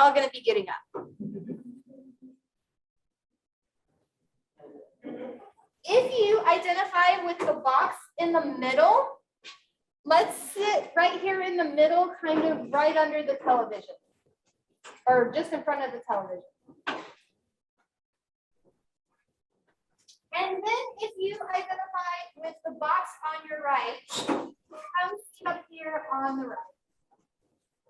all going to be getting up. If you identify with the box in the middle, let's sit right here in the middle, kind of right under the television, or just in front of the television. And then if you identify with the box on your right, come sit up here on the right.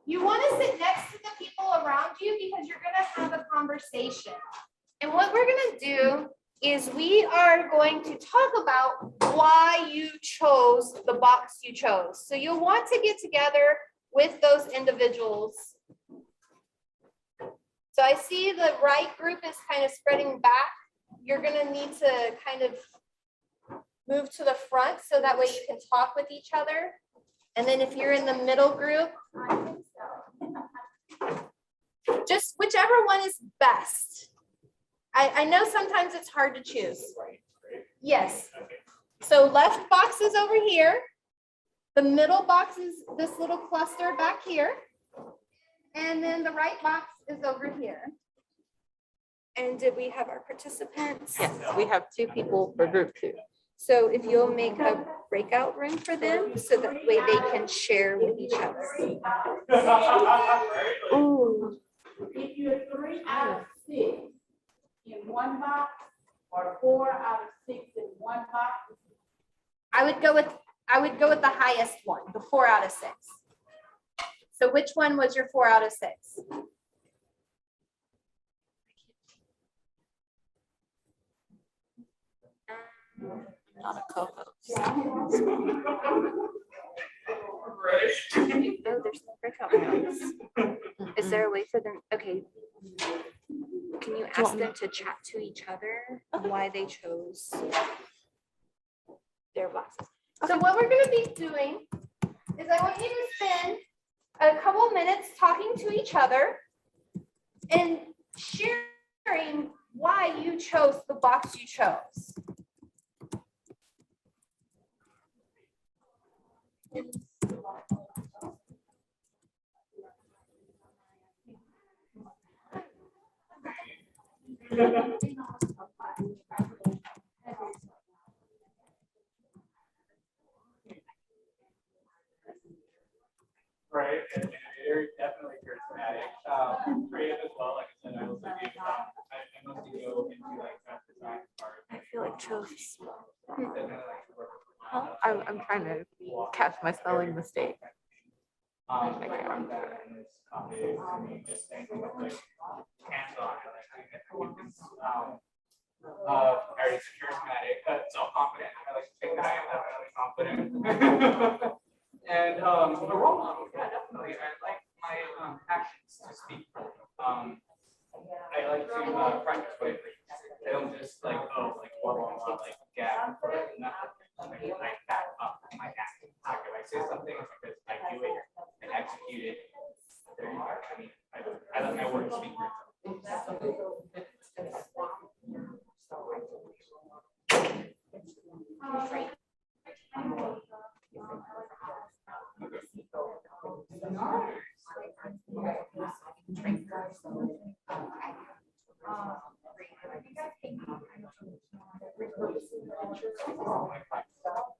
You want to sit next to the people around you because you're going to have a conversation. And what we're going to do is we are going to talk about why you chose the box you chose. So you'll want to get together with those individuals. So I see the right group is kind of spreading back. You're going to need to kind of move to the front so that way you can talk with each other. And then if you're in the middle group, just whichever one is best. I know sometimes it's hard to choose. Yes. So left box is over here. The middle box is this little cluster back here. And then the right box is over here. And did we have our participants? Yes, we have 2 people for group 2. So if you'll make a breakout room for them so that way they can share with each other. Ooh. If you're 3 out of 6 in one box or 4 out of 6 in one box, I would go with the highest one, the 4 out of 6. So which one was your 4 out of 6? Not a co-host. Oh, there's no breakout rooms. Is there a way for them? Okay. Can you ask them to chat to each other why they chose their boxes? So what we're going to be doing is I want you to spend a couple minutes talking to each other and sharing why you chose the box you chose. Right, and they're definitely charismatic, creative as well. Like I said, I also do. I mostly go into like design part. I feel like chose. I'm trying to catch my spelling mistake. I can't remember that in this topic. I mean, just thinking of like hands-on, like very charismatic, self-confident. I like to think that I am definitely confident. And the role model, yeah, definitely. I like my actions to speak. I like to practice what I preach. I don't just like blah blah blah like gab or nothing. I back up my actions. Like if I say something, it's because I do it and execute it. There you go. I mean, I let my words speak for itself.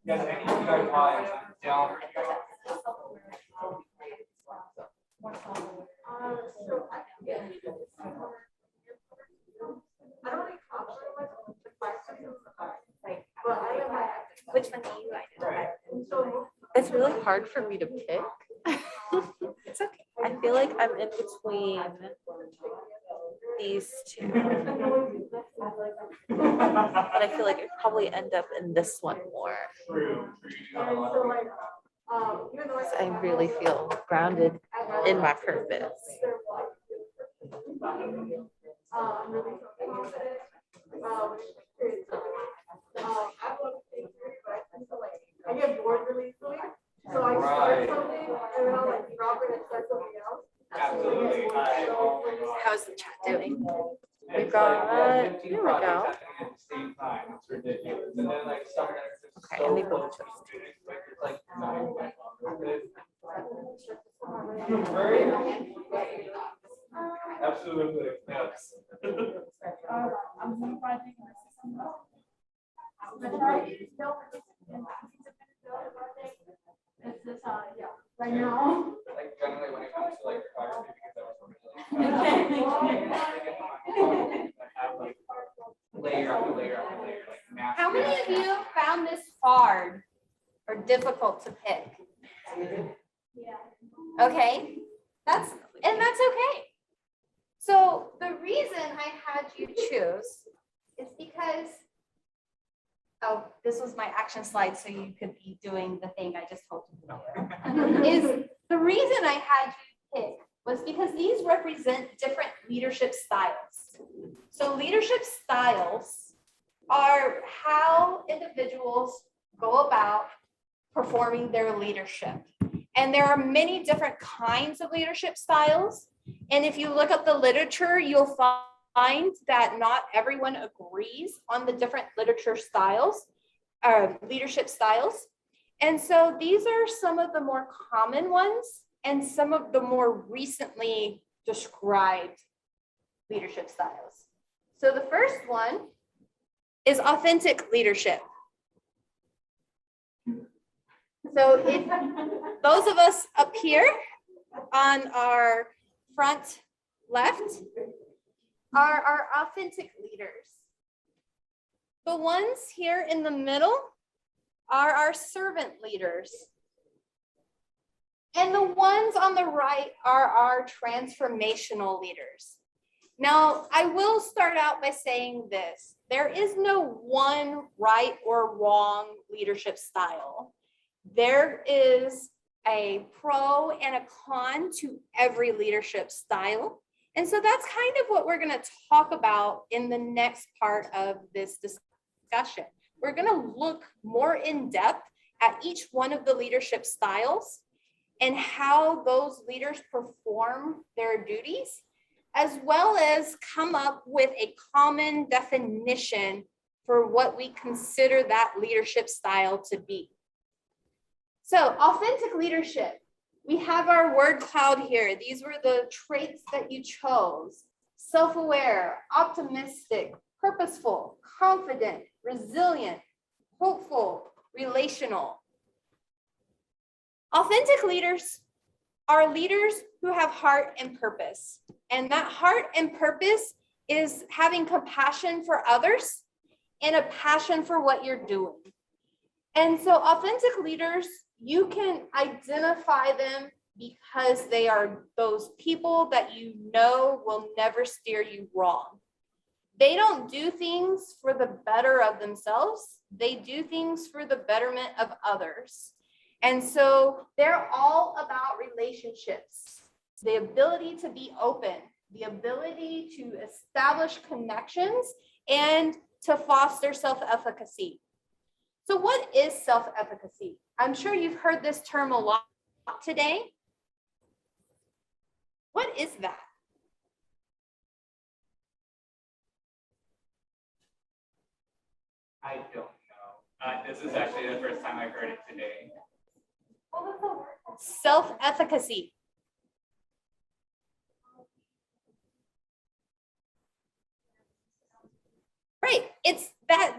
Yeah, any of you guys want down or Which one do you identify? It's really hard for me to pick. It's okay. I feel like I'm in between these 2. But I feel like I probably end up in this one more. I really feel grounded in my purpose. I get bored really easily, so I start something and then I'll like drop it and start something else. absolutely. How's the chat doing? We got, here we go. At the same time, it's ridiculous. And then like some are just Okay, and they both close to chose. students, but it's like not even that long with it. Absolutely. Yes. I'm gonna try to think of something else. It's this, yeah, right now. Like generally when it comes to like photography, because I was really have like layer after layer after layer, like master. How many of you found this hard or difficult to pick? Okay, that's okay. So the reason I had you choose is because, oh, this was my action slide, so you could be doing the thing I just told you to do. Is the reason I had you pick was because these represent different leadership styles. So leadership styles are how individuals go about performing their leadership. And there are many different kinds of leadership styles. And if you look up the literature, you'll find that not everyone agrees on the different leadership styles. And so these are some of the more common ones and some of the more recently described leadership styles. So the first one is authentic leadership. So those of us up here on our front left are our authentic leaders. The ones here in the middle are our servant leaders. And the ones on the right are our transformational leaders. Now, I will start out by saying this. There is no one right or wrong leadership style. There is a pro and a con to every leadership style. And so that's kind of what we're going to talk about in the next part of this discussion. We're going to look more in depth at each one of the leadership styles and how those leaders perform their duties, as well as come up with a common definition for what we consider that leadership style to be. So, authentic leadership. We have our word cloud here. These were the traits that you chose: self-aware, optimistic, purposeful, confident, resilient, hopeful, relational. Authentic leaders are leaders who have heart and purpose. And that heart and purpose is having compassion for others and a passion for what you're doing. And so authentic leaders, you can identify them because they are those people that you know will never steer you wrong. They don't do things for the better of themselves. They do things for the betterment of others. And so they're all about relationships, the ability to be open, the ability to establish connections, and to foster self-efficacy. So what is self-efficacy? I'm sure you've heard this term a lot today. What is that? I don't know. This is actually the first time I've heard it today. Self-efficacy. Right, it's that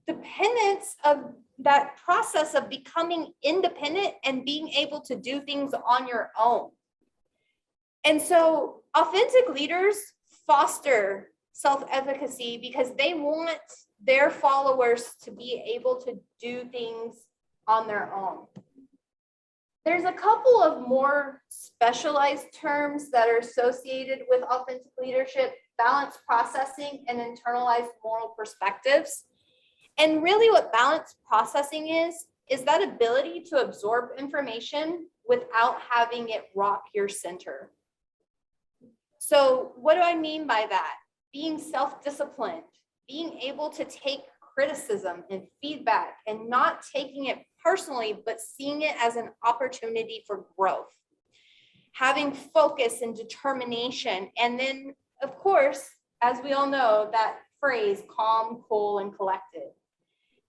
dependence of that process of becoming independent and being able to do things on your own. And so authentic leaders foster self-efficacy because they want their followers to be able to do things on their own. There's a couple of more specialized terms that are associated with authentic leadership: balanced processing and internalized moral perspectives. And really what balanced processing is that ability to absorb information without having it rock your center. So what do I mean by that? Being self-disciplined, being able to take criticism and feedback and not taking it personally, but seeing it as an opportunity for growth. Having focus and determination. And then, of course, as we all know, that phrase, calm, cool, and collected.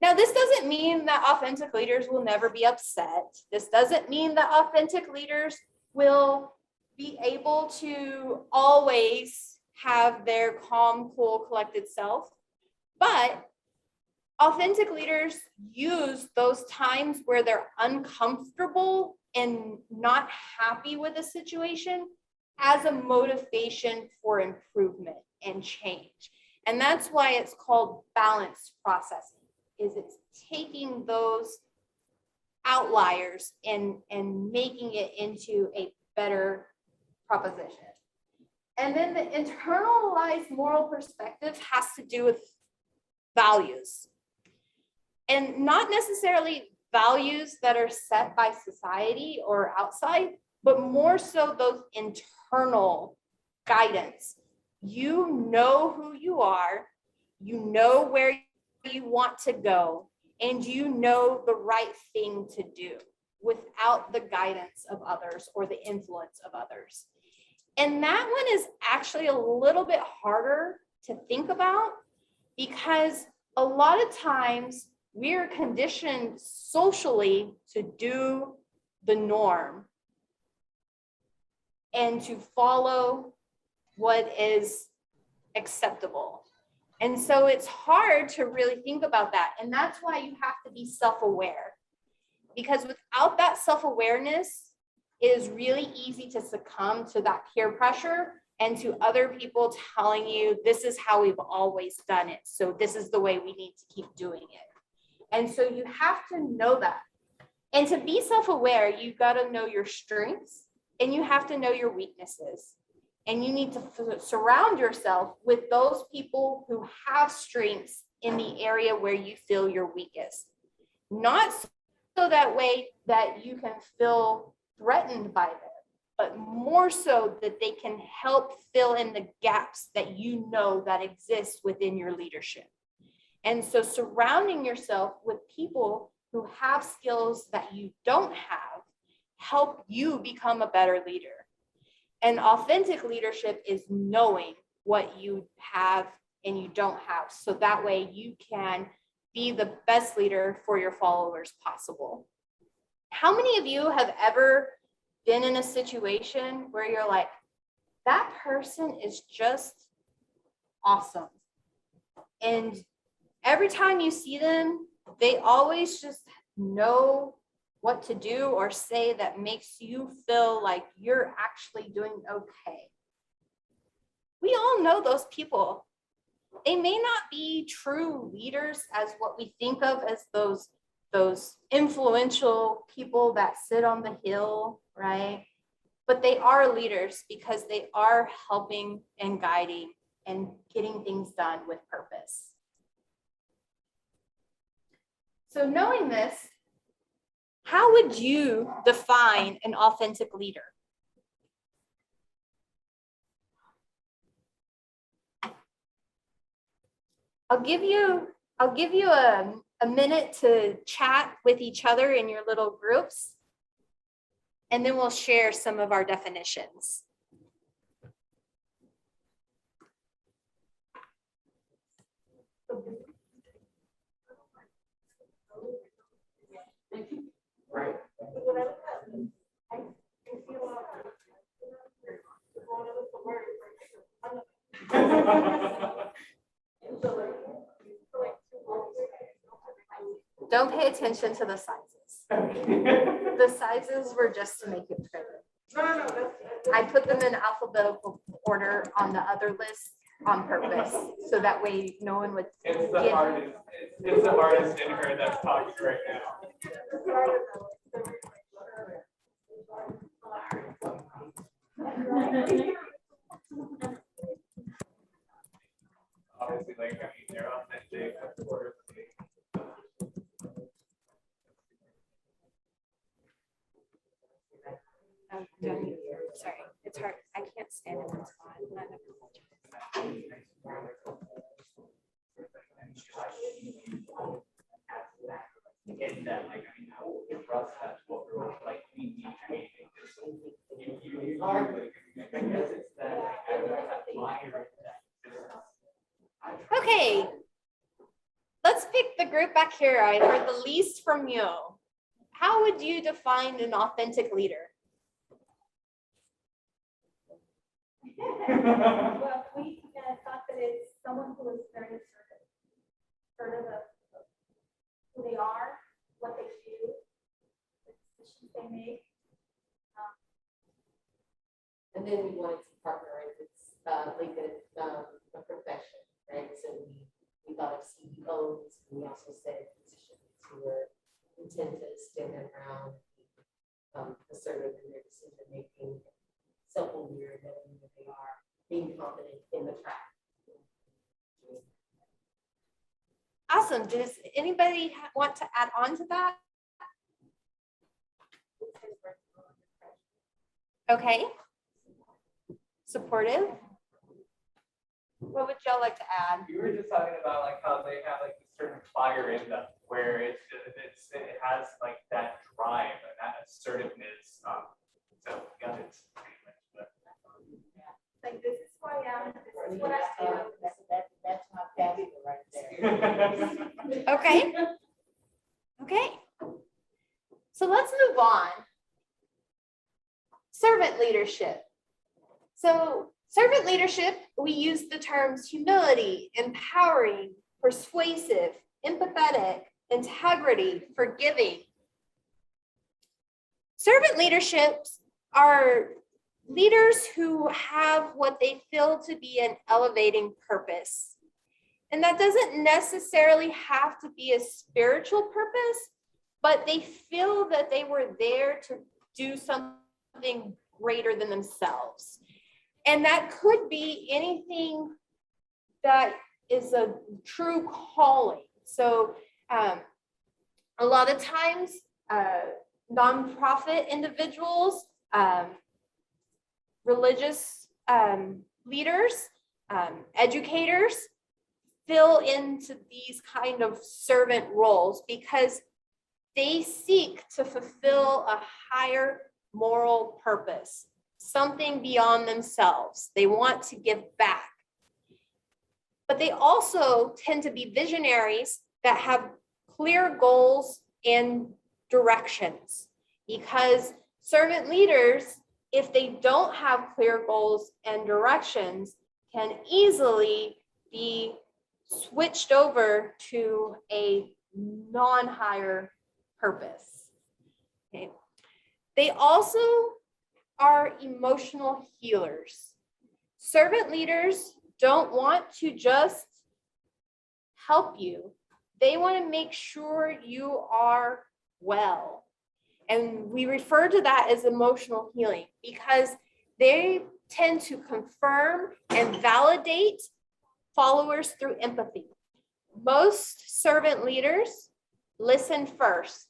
Now, this doesn't mean that authentic leaders will never be upset. This doesn't mean that authentic leaders will be able to always have their calm, cool, collected self. But authentic leaders use those times where they're uncomfortable and not happy with a situation as a motivation for improvement and change. And that's why it's called balanced processing, is it's taking those outliers and making it into a better proposition. And then the internalized moral perspective has to do with values. And not necessarily values that are set by society or outside, but more so those internal guidance. You know who you are, you know where you want to go, and you know the right thing to do without the guidance of others or the influence of others. And that one is actually a little bit harder to think about, because a lot of times we're conditioned socially to do the norm and to follow what is acceptable. And so it's hard to really think about that. And that's why you have to be self-aware, because without that self-awareness, it is really easy to succumb to that peer pressure and to other people telling you, this is how we've always done it, so this is the way we need to keep doing it. And so you have to know that. And to be self-aware, you've got to know your strengths and you have to know your weaknesses. And you need to surround yourself with those people who have strengths in the area where you feel you're weakest. Not so that way that you can feel threatened by them, but more so that they can help fill in the gaps that you know that exist within your leadership. And so surrounding yourself with people who have skills that you don't have help you become a better leader. And authentic leadership is knowing what you have and you don't have, so that way you can be the best leader for your followers possible. How many of you have ever been in a situation where you're like, that person is just awesome, and every time you see them, they always just know what to do or say that makes you feel like you're actually doing okay? We all know those people. They may not be true leaders as what we think of as those influential people that sit on the hill, right? But they are leaders because they are helping and guiding and getting things done with purpose. So knowing this, how would you define an authentic leader? I'll give you a minute to chat with each other in your little groups, and then we'll share some of our definitions. Right. Don't pay attention to the sizes. The sizes were just to make it pretty. I put them in alphabetical order on the other list on purpose, so that way no one would. It's the hardest in her that's talking right now. Obviously, like, I mean, they're authentic, of course. Sorry, it's hard. I can't stand in one spot. In that, like, I mean, how we trust that's what we're like, we need to be. I guess it's that, like, I would admire that. Okay, let's pick the group back here. I heard the least from you. How would you define an authentic leader? Well, we someone who is very assertive of who they are, what they do, the decisions they make. And then we wanted to partner if it's like a profession, right? So we thought of CEOs, we also said physicians who were intent to stand their ground, assertive in their decision making, self-aware, knowing that they are, being confident in the track. Awesome. Does anybody want to add on to that? Okay. Supportive. What would y'all like to add? You were just talking about like how they have like a certain fire in them, where it has like that drive and that assertiveness. So yeah, it's pretty much what. Like, this is who I am. This is what I do. That's my passion right there. Okay. Okay. So let's move on. Servant leadership. So servant leadership, we use the terms humility, empowering, persuasive, empathetic, integrity, forgiving. Servant leaderships are leaders who have what they feel to be an elevating purpose. And that doesn't necessarily have to be a spiritual purpose, but they feel that they were there to do something greater than themselves. And that could be anything that is a true calling. So a lot of times, nonprofit individuals, religious leaders, educators fill into these kind of servant roles because they seek to fulfill a higher moral purpose, something beyond themselves. They want to give back. But they also tend to be visionaries that have clear goals and directions, because servant leaders, if they don't have clear goals and directions, can easily be switched over to a non-higher purpose. Okay. They also are emotional healers. Servant leaders don't want to just help you. They want to make sure you are well. And we refer to that as emotional healing because they tend to confirm and validate followers through empathy. Most servant leaders listen first,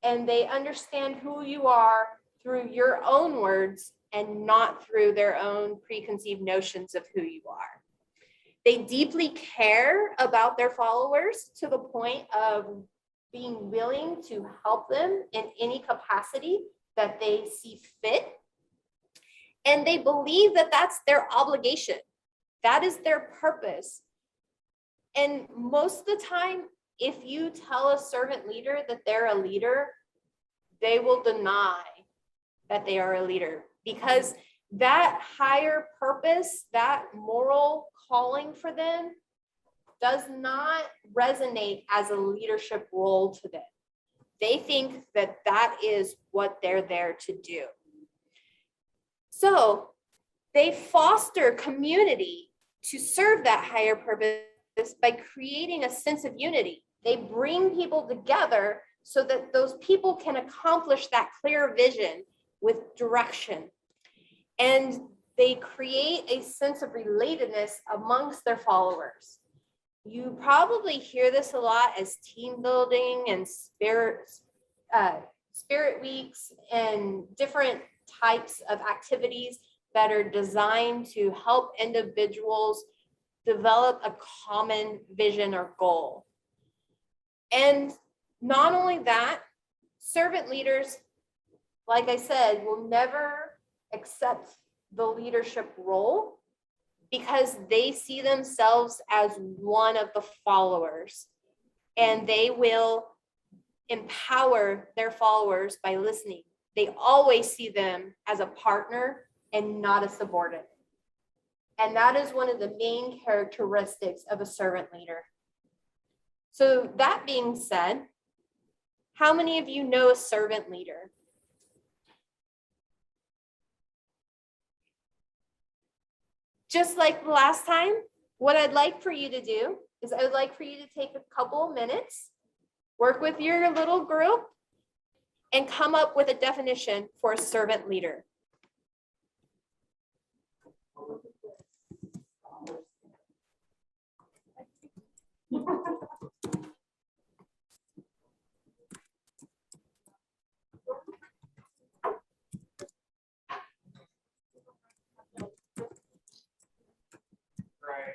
and they understand who you are through your own words and not through their own preconceived notions of who you are. They deeply care about their followers to the point of being willing to help them in any capacity that they see fit. And they believe that that's their obligation. That is their purpose. And most of the time, if you tell a servant leader that they're a leader, they will deny that they are a leader, because that higher purpose, that moral calling for them does not resonate as a leadership role to them. They think that that is what they're there to do. So they foster community to serve that higher purpose by creating a sense of unity. They bring people together so that those people can accomplish that clear vision with direction. And they create a sense of relatedness amongst their followers. You probably hear this a lot as team building and spirit weeks and different types of activities that are designed to help individuals develop a common vision or goal. And not only that, servant leaders, like I said, will never accept the leadership role because they see themselves as one of the followers, and they will empower their followers by listening. They always see them as a partner and not a subordinate. And that is one of the main characteristics of a servant leader. So that being said, how many of you know a servant leader? Just like the last time, what I'd like for you to do is I would like for you to take a couple minutes, work with your little group, and come up with a definition for a servant leader. Right.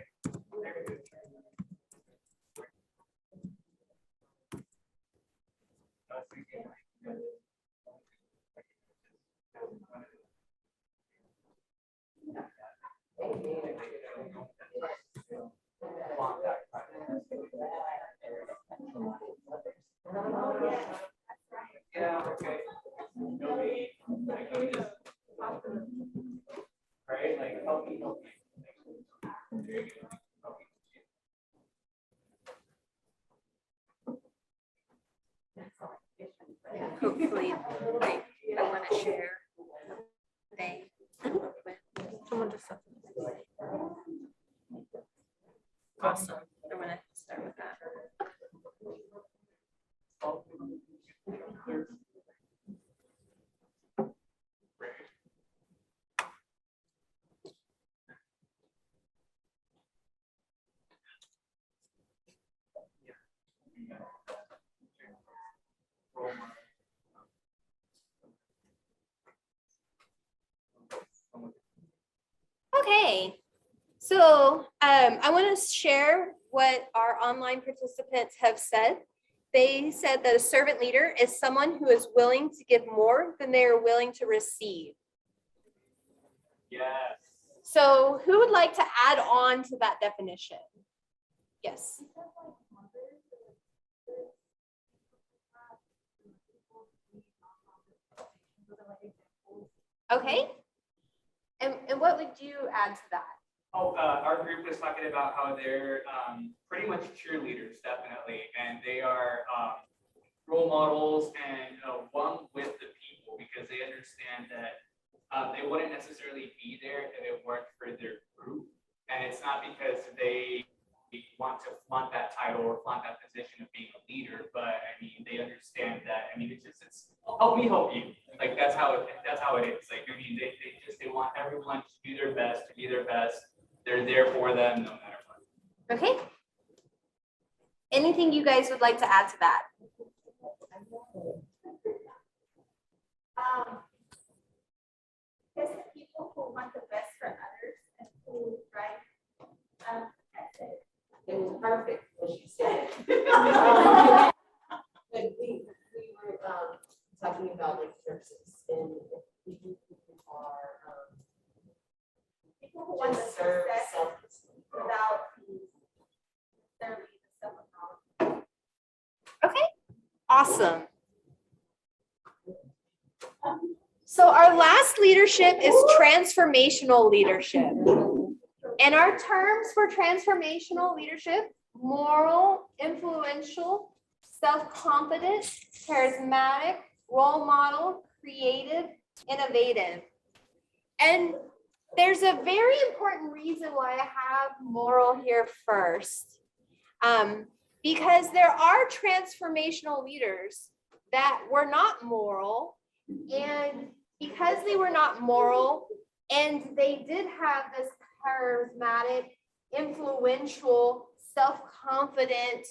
Yeah, okay. Right, like help me. Hopefully, like, I want to share they someone just awesome. I want to start with that. Okay, so I want to share what our online participants have said. They said that a servant leader is someone who is willing to give more than they are willing to receive. Yes. So who would like to add on to that definition? Yes. Okay. And what would you add to that? Oh, our group was talking about how they're pretty much cheerleaders, definitely, and they are role models and one with the people because they understand that they wouldn't necessarily be there if it weren't for their group, and it's not because they want to flaunt that title or flaunt that position of being a leader, but I mean they understand that. I mean it's help me help you. Like that's how it is. Like I mean they want everyone to do their best, to be their best. They're there for them no matter what. Okay. Anything you guys would like to add to that? It's the people who want the best for others and who, right? That's it. It was perfect when she said it. But we were talking about like services and if people are People who want the just serve success self-esteem. without serving the self-knowledge. Okay. Awesome. So our last leadership is transformational leadership. And our terms for transformational leadership: moral, influential, self-confident, charismatic, role model, creative, innovative. And there's a very important reason why I have moral here first. Because there are transformational leaders that were not moral, and because they were not moral and they did have this charismatic, influential, self-confident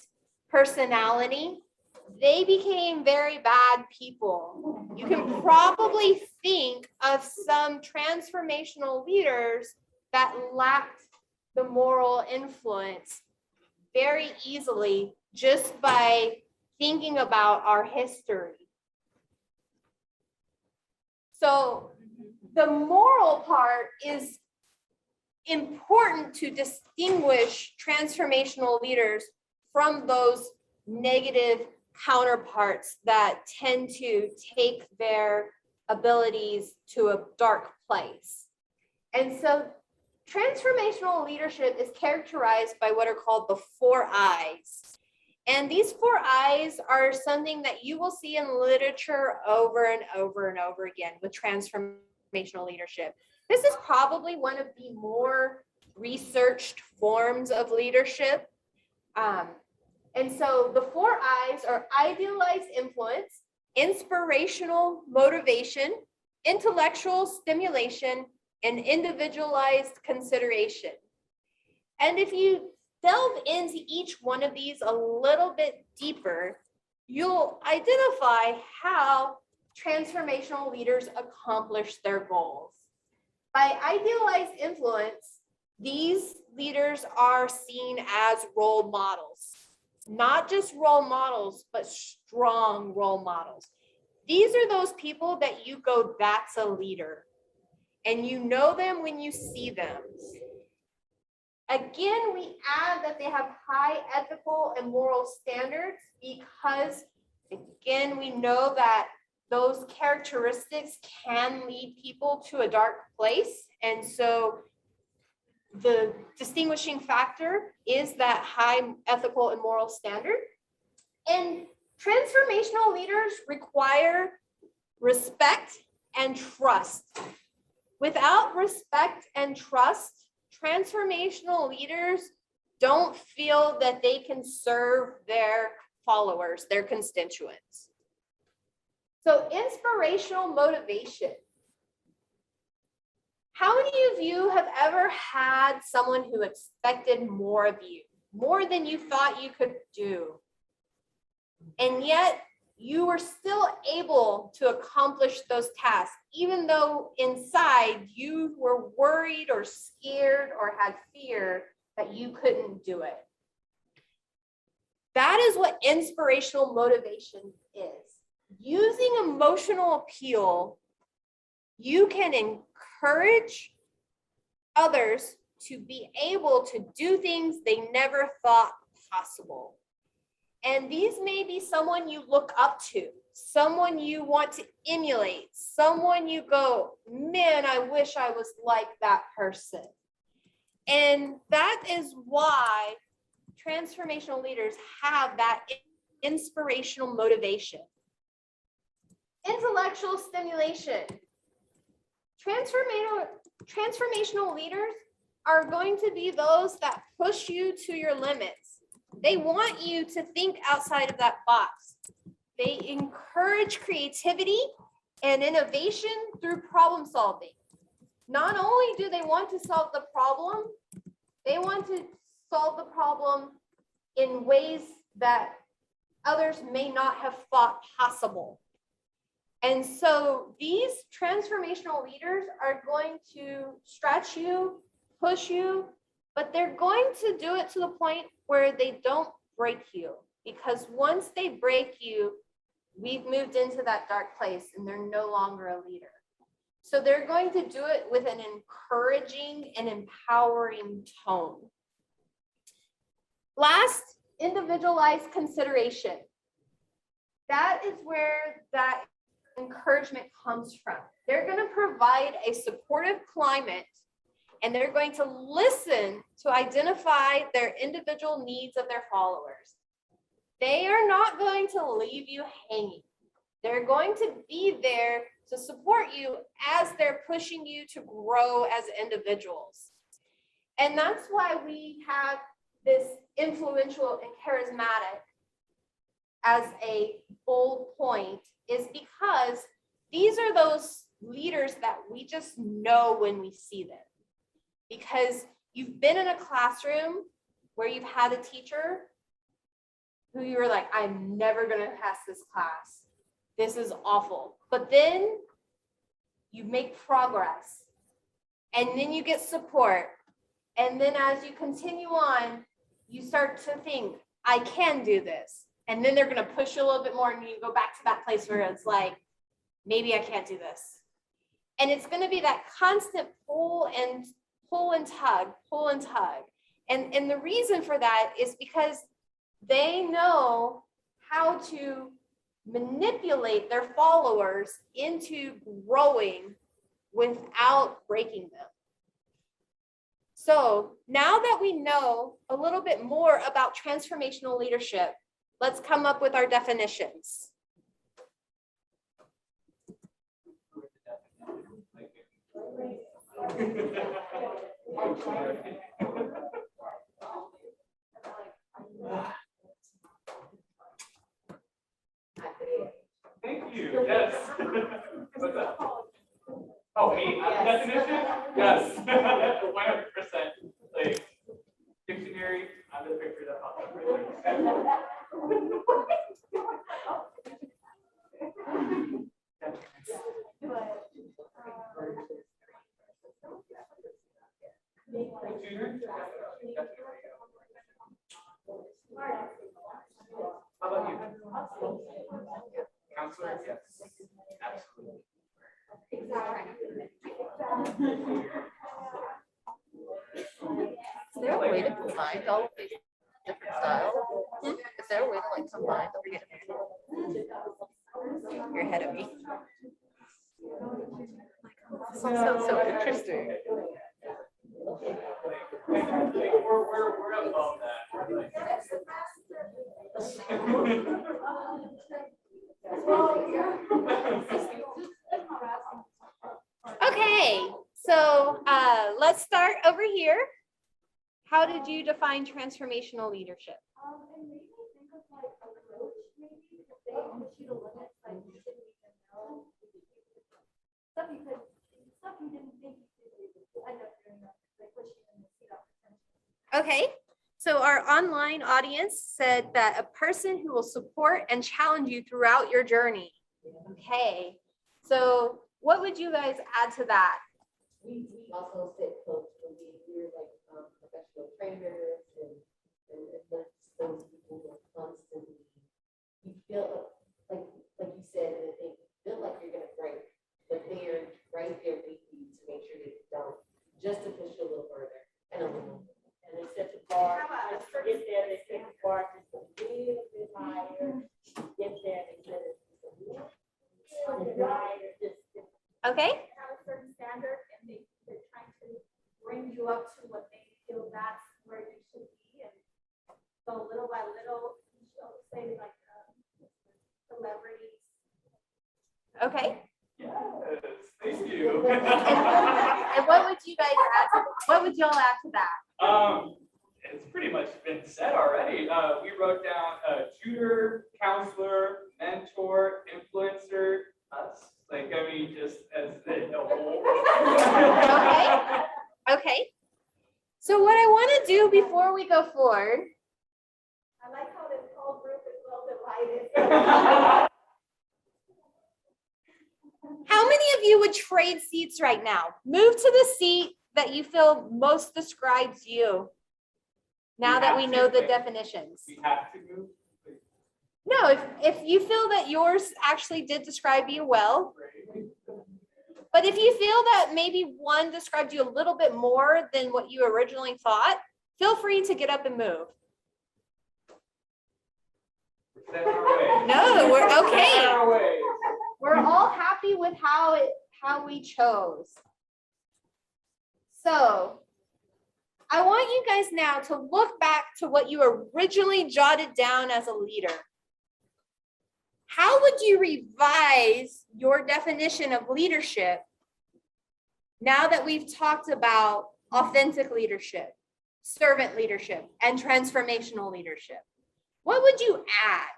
personality, they became very bad people. You can probably think of some transformational leaders that lacked the moral influence very easily just by thinking about our history. So the moral part is important to distinguish transformational leaders from those negative counterparts that tend to take their abilities to a dark place. And so Transformational leadership is characterized by what are called the 4 I's. And these 4 I's are something that you will see in literature over and over and over again with transformational leadership. This is probably one of the more researched forms of leadership. And so the 4 I's are idealized influence, inspirational motivation, intellectual stimulation, and individualized consideration. And if you delve into each one of these a little bit deeper, you'll identify how transformational leaders accomplish their goals. By idealized influence, these leaders are seen as role models, not just role models, but strong role models. These are those people that you go, that's a leader. And you know them when you see them. Again, we add that they have high ethical and moral standards because, again, we know that those characteristics can lead people to a dark place. And so the distinguishing factor is that high ethical and moral standard. And transformational leaders require respect and trust. Without respect and trust, transformational leaders don't feel that they can serve their followers, their constituents. So inspirational motivation. How many of you have ever had someone who expected more of you, more than you thought you could do? And yet you were still able to accomplish those tasks, even though inside you were worried or scared or had fear that you couldn't do it. That is what inspirational motivation is. Using emotional appeal, you can encourage others to be able to do things they never thought possible. And these may be someone you look up to, someone you want to emulate, someone you go, man, I wish I was like that person. And that is why transformational leaders have that inspirational motivation. Intellectual stimulation. Transformational leaders are going to be those that push you to your limits. They want you to think outside of that box. They encourage creativity and innovation through problem solving. Not only do they want to solve the problem, they want to solve the problem in ways that others may not have thought possible. And so these transformational leaders are going to stretch you, push you, but they're going to do it to the point where they don't break you. Because once they break you, we've moved into that dark place and they're no longer a leader. So they're going to do it with an encouraging and empowering tone. Last, individualized consideration. That is where that encouragement comes from. They're going to provide a supportive climate and they're going to listen to identify their individual needs of their followers. They are not going to leave you hanging. They're going to be there to support you as they're pushing you to grow as individuals. And that's why we have this influential and charismatic as a bold point, is because these are those leaders that we just know when we see them. Because you've been in a classroom where you've had a teacher who you were like, I'm never going to pass this class. This is awful. But then you make progress and then you get support. And then as you continue on, you start to think, I can do this. And then they're going to push you a little bit more and you go back to that place where it's like, maybe I can't do this. And it's going to be that constant pull and tug. And the reason for that is because they know how to manipulate their followers into growing without breaking them. So now that we know a little bit more about transformational leadership, let's come up with our definitions. Thank you. Yes. What's that? Oh, me? Definition? Yes. 100%. Like dictionary. I'm the picture that popped up right there. How about you? Counselor? Yes. Absolutely. Is there a way to combine all of these different styles? Is there a way to like combine all these different? You're ahead of me. This all sounds so interesting. We're above that. Okay, so let's start over here. How did you define transformational leadership? And maybe think of like a coach, maybe if they push you to limits, like you didn't even know. Stuff you could, stuff you didn't think you could do, you end up doing that, like pushing them to see that potential. Okay, so our online audience said that a person who will support and challenge you throughout your journey. Okay, so what would you guys add to that? We also said coach when we're like professional trainers and those people who are constantly, you feel like you said, and they feel like you're gonna break, but they're right there with you to make sure that you don't, just to push you a little further and a little. And they set the bar, once you get there, they set the bar just a little bit higher. Get there, they set it just a little higher, just. Okay, Have a certain standard and they're trying to bring you up to what they feel that's where you should be. And so little by little, say like celebrities. okay. Yes, thank you. And what would you guys add to, what would y'all add to that? It's pretty much been said already. We wrote down tutor, counselor, mentor, influencer, us. Like, I mean, just as the whole. Okay. So what I want to do before we go forward, I like how this whole group is well divided. how many of you would trade seats right now? Move to the seat that you feel most describes you. Now that we know the definitions. We have to move. No, if you feel that yours actually did describe you well, but if you feel that maybe one described you a little bit more than what you originally thought, feel free to get up and move. Set our way. No, we're Set okay. our way. We're all happy with how we chose. So I want you guys now to look back to what you originally jotted down as a leader. How would you revise your definition of leadership now that we've talked about authentic leadership, servant leadership, and transformational leadership? What would you add?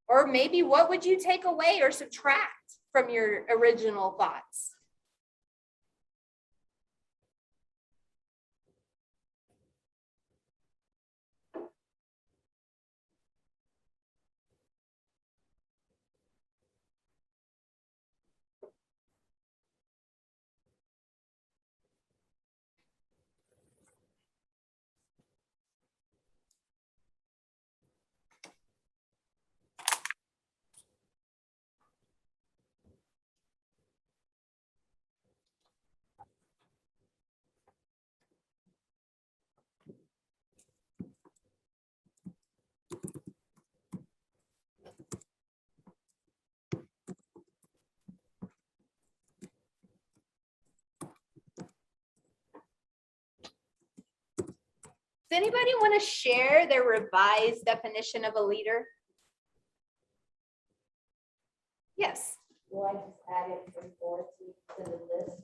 Or maybe what would you take away or subtract from your original thoughts? Does anybody want to share their revised definition of a leader? Yes. Well, I just added authority to the list.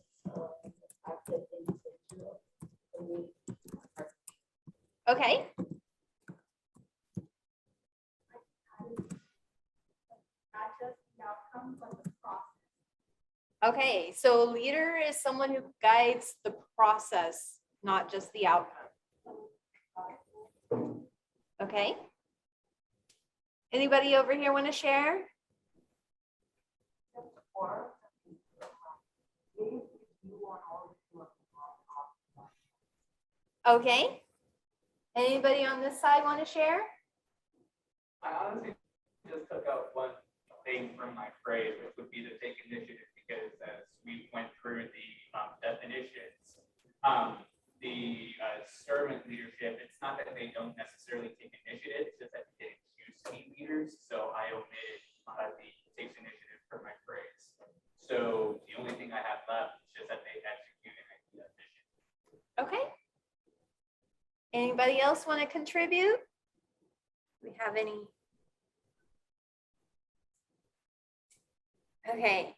I put intentional. Okay. Not just the outcome, but the process. Okay, so a leader is someone who guides the process, not just the outcome. Okay. Anybody over here want to share? Okay. Anybody on this side want to share? I honestly just took out one thing from my phrase, which would be to take initiative, because as we went through the definitions, the servant leadership, it's not that they don't necessarily take initiative, it's just that they choose to be leaders. So I omitted the takes initiative from my phrase. So the only thing I have left is just that they execute and execute that mission. Okay. Anybody else want to contribute? Do we have any? Okay.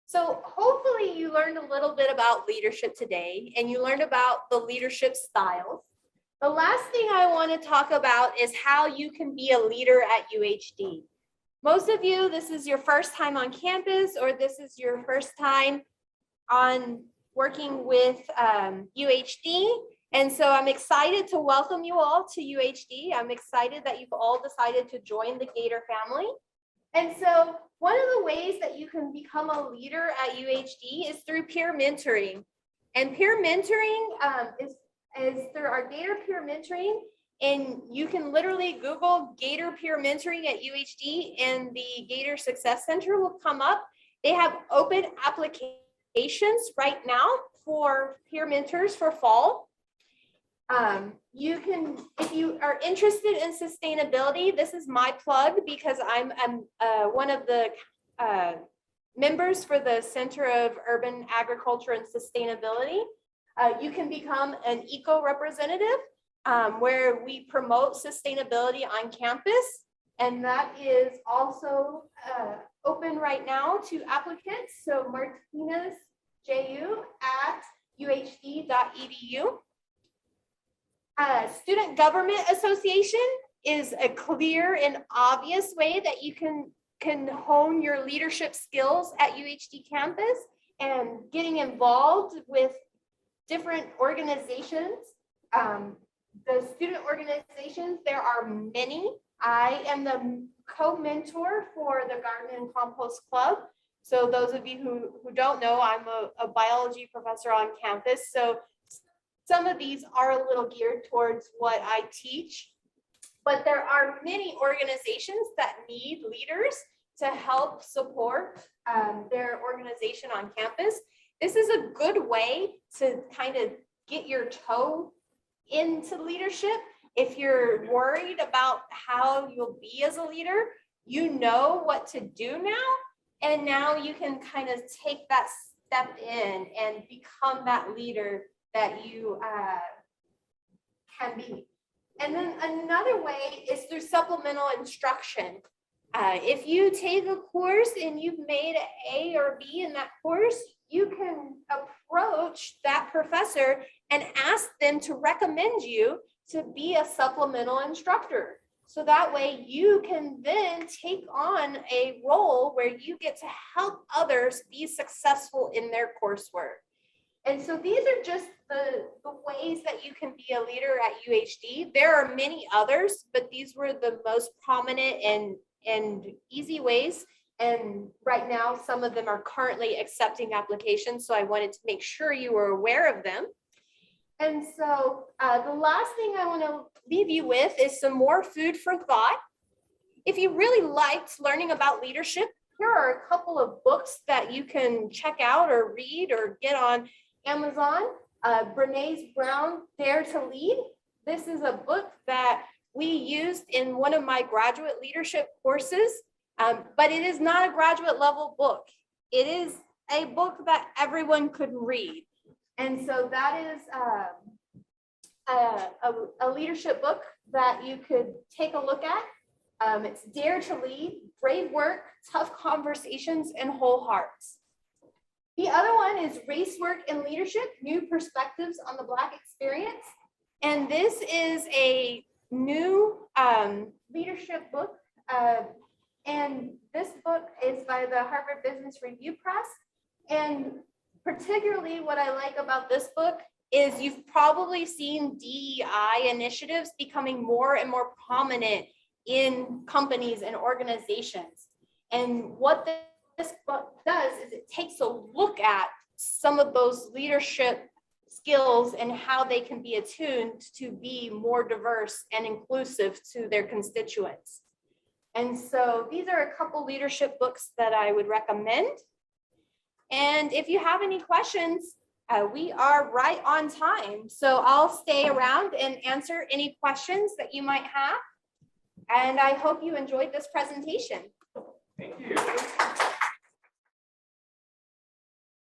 So hopefully you learned a little bit about leadership today, and you learned about the leadership styles. The last thing I want to talk about is how you can be a leader at UHD. Most of you, this is your first time on campus, or this is your first time on working with UHD. And so I'm excited to welcome you all to UHD. I'm excited that you've all decided to join the Gator family. And so one of the ways that you can become a leader at UHD is through peer mentoring. And peer mentoring is through our Gator peer mentoring. And you can literally Google Gator peer mentoring at UHD, and the Gator Success Center will come up. They have open applications right now for peer mentors for fall. You can, if you are interested in sustainability, this is my plug, because I'm one of the members for the Center of Urban Agriculture and Sustainability. You can become an eco representative, where we promote sustainability on campus, and that is also open right now to applicants. So Martinez JU at uhd.edu. Student Government Association is a clear and obvious way that you can hone your leadership skills at UHD campus, and getting involved with different organizations. The student organizations, there are many. I am the co-mentor for the Garden and Compost Club. So those of you who don't know, I'm a biology professor on campus. So some of these are a little geared towards what I teach, but there are many organizations that need leaders to help support their organization on campus. This is a good way to kind of get your toe into leadership. If you're worried about how you'll be as a leader, you know what to do now, and now you can kind of take that step in and become that leader that you can be. And then another way is through supplemental instruction. If you take a course and you've made an A or B in that course, you can approach that professor and ask them to recommend you to be a supplemental instructor. So that way you can then take on a role where you get to help others be successful in their coursework. And so these are just the ways that you can be a leader at UHD. There are many others, but these were the most prominent and easy ways. And right now, some of them are currently accepting applications. So I wanted to make sure you were aware of them. And so the last thing I want to leave you with is some more food for thought. If you really liked learning about leadership, here are a couple of books that you can check out or read or get on Amazon. Brené Brown, Dare to Lead. This is a book that we used in one of my graduate leadership courses, but it is not a graduate level book. It is a book that everyone could read. And so that is a leadership book that you could take a look at. It's Dare to Lead, Brave Work, Tough Conversations, and Whole Hearts. The other one is Race, Work, and Leadership, New Perspectives on the Black Experience. And this is a new leadership book. And this book is by the Harvard Business Review Press. And particularly what I like about this book is you've probably seen DEI initiatives becoming more and more prominent in companies and organizations. And what this book does is it takes a look at some of those leadership skills and how they can be attuned to be more diverse and inclusive to their constituents. And so these are a couple leadership books that I would recommend. And if you have any questions, we are right on time. So I'll stay around and answer any questions that you might have. And I hope you enjoyed this presentation. Thank you.